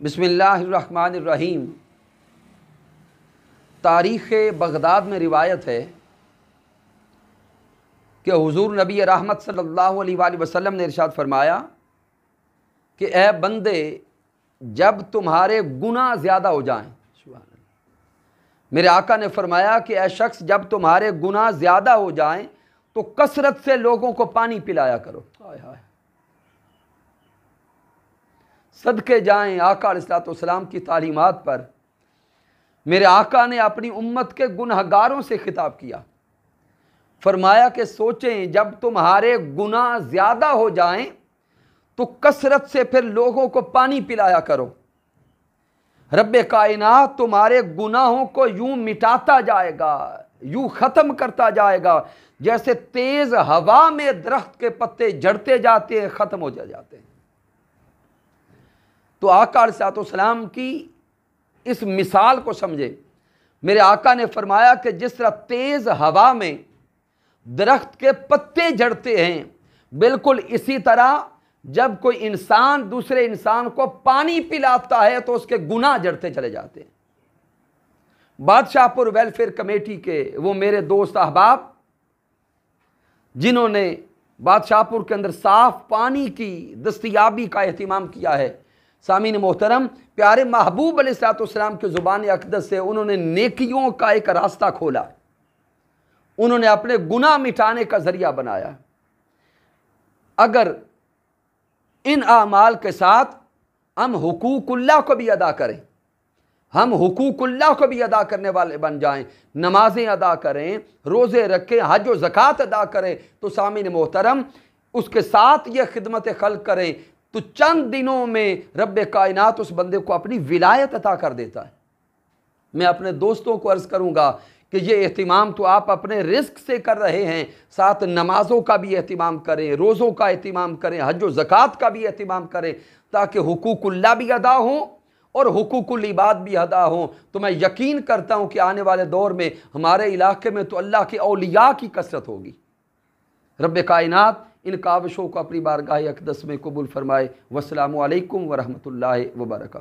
بسم اللہ الرحمن الرحیم۔ تاریخ بغداد میں روایت ہے کہ حضور نبی رحمت صلی اللہ علیہ وآلہ وسلم نے ارشاد فرمایا کہ اے بندے، جب تمہارے گناہ زیادہ ہو جائیں، میرے آقا نے فرمایا کہ اے شخص، جب تمہارے گناہ زیادہ ہو جائیں تو کثرت سے لوگوں کو پانی پلایا کرو۔ صدقے جائیں آقا علیہ السلام کی تعلیمات پر۔ میرے آقا نے اپنی امت کے گنہگاروں سے خطاب کیا، فرمایا کہ سوچیں جب تمہارے گناہ زیادہ ہو جائیں تو کثرت سے پھر لوگوں کو پانی پلایا کرو۔ رب کائنات تمہارے گناہوں کو یوں مٹاتا جائے گا، یوں ختم کرتا جائے گا جیسے تیز ہوا میں درخت کے پتے جھڑتے جاتے ہیں، ختم ہو جاتے ہیں۔ تو آقا علیہ السلام کی اس مثال کو سمجھے۔ میرے آقا نے فرمایا کہ جس طرح تیز ہوا میں درخت کے پتے جھڑتے ہیں، بالکل اسی طرح جب کوئی انسان دوسرے انسان کو پانی پلاتا ہے تو اس کے گناہ جھڑتے چلے جاتے ہیں۔ بادشاہ پور ویلفیئر کمیٹی کے وہ میرے دوست احباب جنہوں نے بادشاہ پور کے اندر صاف پانی کی دستیابی کا اہتمام کیا ہے، سامعین محترم، پیارے محبوب علیہ السلام کی زبان اقدس سے انہوں نے نیکیوں کا ایک راستہ کھولا، انہوں نے اپنے گناہ مٹانے کا ذریعہ بنایا۔ اگر ان اعمال کے ساتھ ہم حقوق اللہ کو بھی ادا کریں، ہم حقوق اللہ کو بھی ادا کرنے والے بن جائیں، نمازیں ادا کریں، روزے رکھیں، حج و زکوٰۃ ادا کریں، تو سامعین محترم اس کے ساتھ یہ خدمت خلق کریں تو چند دنوں میں رب کائنات اس بندے کو اپنی ولایت عطا کر دیتا ہے۔ میں اپنے دوستوں کو عرض کروں گا کہ یہ اہتمام تو آپ اپنے رزق سے کر رہے ہیں، ساتھ نمازوں کا بھی اہتمام کریں، روزوں کا اہتمام کریں، حج و زکوٰۃ کا بھی اہتمام کریں، تاکہ حقوق اللہ بھی ادا ہوں اور حقوق العباد بھی ادا ہوں۔ تو میں یقین کرتا ہوں کہ آنے والے دور میں ہمارے علاقے میں تو اللہ کے اولیاء کی کثرت ہوگی۔ رب کائنات ان کاوشوں کو اپنی بارگاہ اقدس میں قبول فرمائے۔ والسلام علیکم ورحمۃ اللہ وبرکاتہ۔